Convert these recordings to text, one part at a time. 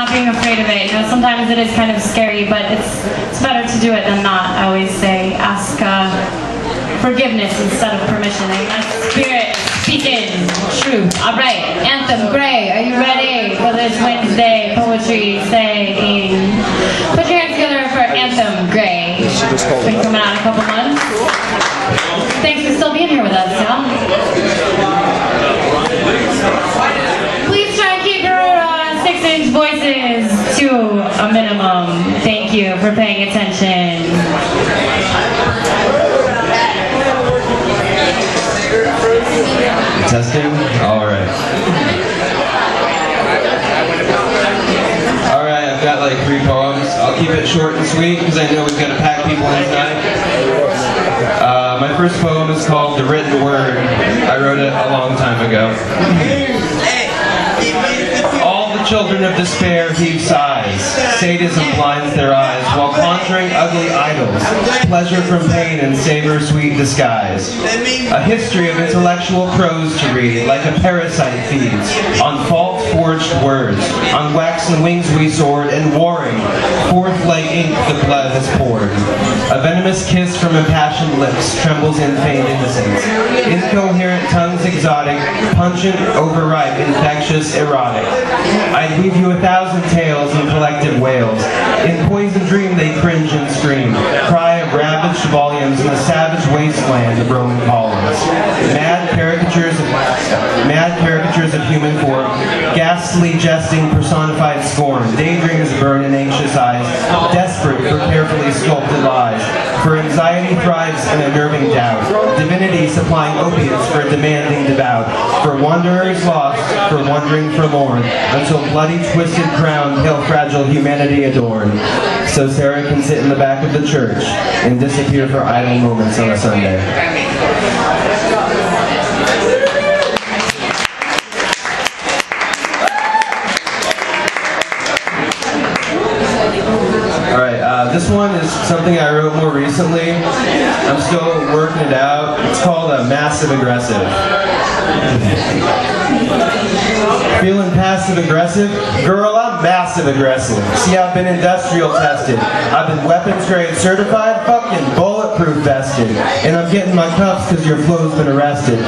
not being afraid of it. You know, sometimes it is kind of scary, but it's better to do it than not. I always say ask forgiveness instead of permission. And my spirit speaking truth. All right, Anthem Gray, are you ready for this Wednesday poetry saying? Put your hands together for Anthem Gray. It's been coming out in a couple months. Thanks for still being here with us, y'all. Please try and keep your 6-inch voices to a minimum. Thank you for paying attention. Testing? Alright. Alright, I've got like 3 poems. I'll keep it short and sweet because I know we've got to pack people in tonight. My first poem is called The Written Word. I wrote it a long time ago. All the children of despair heave sighs. Sadism blinds their eyes while conjuring ugly idols. Pleasure from pain and savor sweet disguise. A history of intellectual prose to read, like a parasite feeds on fault-forged words. On waxen wings we soared, and warring, forth like ink the blood has poured. A venomous kiss from impassioned lips trembles in feigned innocence. Incoherent tongues exotic, pungent, overripe, infectious, erotic. I'd weave you 1,000 tales in collective wails. In poison dream they cringe and scream, cry of ravaged volumes in a savage wasteland of Roman columns. Mad caricatures of human form, ghastly jesting personified scorn, daydreams burn in anxious eyes, desperate for carefully sculpted lies. For anxiety thrives in unnerving doubt, divinity supplying opiates for demanding devout, for wanderers lost, for wandering forlorn, until bloody twisted crown pale fragile humanity adorn. So SARA can sit in the back of the church and disappear for idle moments on a Sunday. This one is something I wrote more recently. I'm still working it out. It's called Massive Aggressive. Feeling passive aggressive? Girl, I'm massive aggressive. See, I've been industrial tested. I've been weapons grade certified, fucking bulletproof vested. And I'm getting my cuffs because your flow's been arrested.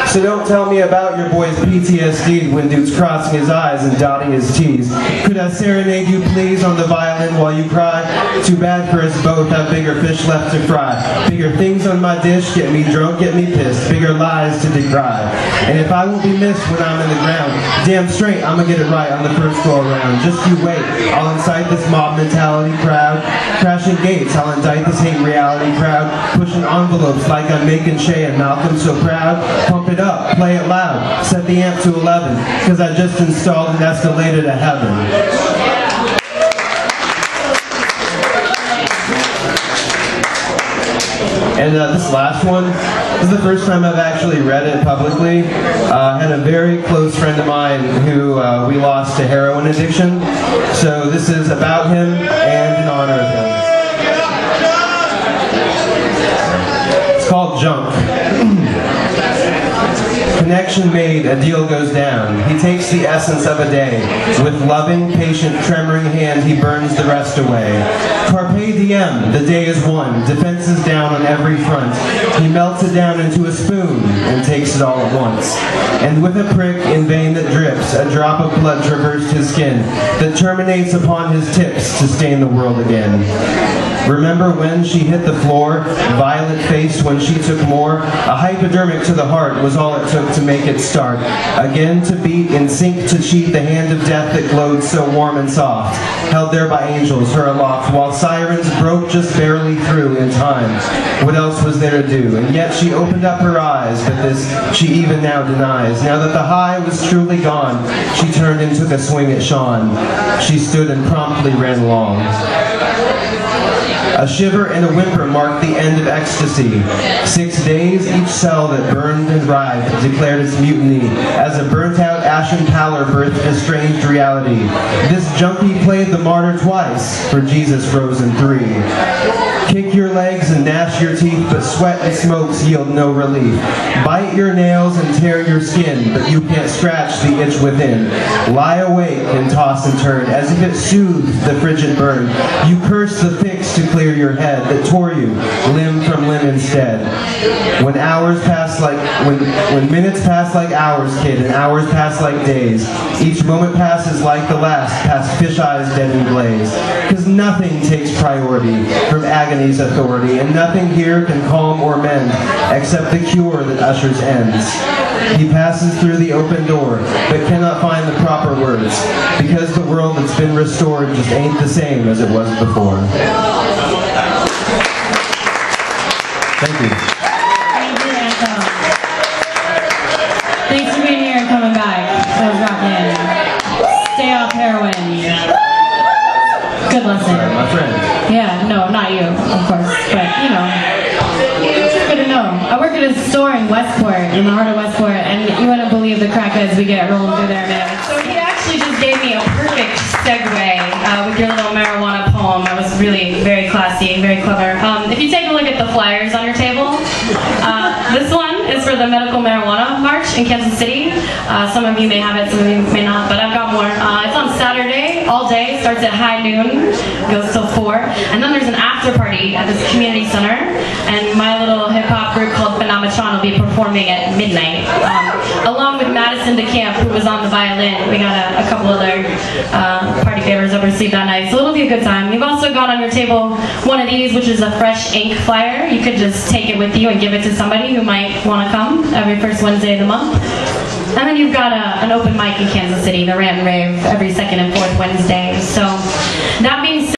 So don't tell me about your boy's PTSD when dude's crossing his I's and dotting his T's. Could I serenade you please on the violin while you cry? Too bad for us both, I've bigger fish left to fry. Bigger things on my dish, get me drunk, get me pissed. Bigger lies to decry. And if I won't be missed when I'm in the ground, damn straight, I'ma get it right on the first go around. Just you wait, I'll incite this mob mentality crowd. Crashing gates, I'll indict this hate reality crowd. Pushing envelopes like I'm making Shay and Malcolm so proud. Pump it up, play it loud, set the amp to 11, cause I just installed an escalator to heaven. And this last one, this is the first time I've actually read it publicly. I had a very close friend of mine who we lost to heroin addiction. So this is about him and in honor of him. It's called Junk. Connection made, a deal goes down. He takes the essence of a day. With loving, patient, tremoring hand, he burns the rest away. Carpe diem, the day is won. Defenses down on every front. He melts it down into a spoon and takes it all at once. And with a prick in vein that drips, a drop of blood traversed his skin that terminates upon his tips to stain the world again. Remember when she hit the floor, violet-faced when she took more? A hypodermic to the heart was all it took to make it start. Again to beat, in sync to cheat the hand of death that glowed so warm and soft. Held there by angels, her aloft, while sirens broke just barely through in time. What else was there to do? And yet she opened up her eyes, but this she even now denies. Now that the high was truly gone, she turned and took a swing at Sean. She stood and promptly ran along. A shiver and a whimper marked the end of ecstasy. 6 days, each cell that burned and writhed declared its mutiny, as a burnt-out ashen pallor birthed estranged reality. This junkie played the martyr twice, for Jesus rose in 3. Kick your legs and gnash your teeth, but sweat and smokes yield no relief. Bite your nails and tear your skin, but you can't scratch the itch within. Lie awake and toss and turn, as if it soothed the frigid burn. You curse the fix to clear your head that tore you, limb from limb instead. When minutes pass like hours, kid, and hours pass like days, each moment passes like the last, past fish eyes dead in glaze. 'Cause nothing takes priority from agony's authority, and nothing here can calm or mend, except the cure that ushers ends. He passes through the open door, but cannot find the proper words, because the world that's been restored just ain't the same as it was before. Thank you. Thank you, Anton. Thanks for being here and coming back. That was rockin'. Stay off heroin. Good lesson. My friend. Yeah, no, not you, of course, but you know. It's good to know. I work at a store in Westport, in the heart of Westport, and you wouldn't believe the crackheads we get rolling through there, man. So he actually just gave me a perfect segue with your little marijuana poem. It was really very classy, very clever. If you take a look at the flyers on your table, this one is for the medical marijuana march in Kansas City. Some of you may have it, some of you may not, but I've got more. It's on Saturday, all day, starts at high noon, goes till 4, and then there's an after party at this community center, and my little hip-hop group called Phenometron will be performing at midnight, along with Madison DeCamp, who was on the violin. We got a couple other party favors up our sleeve that night, so it'll be a good time. You've also got on your table one of these, which is a fresh ink flyer. You could just take it with you and give it to somebody who might want to come every first Wednesday of the month. And then you've got an open mic in Kansas City, the Rant and Rave, every second and fourth Wednesday. So that being said,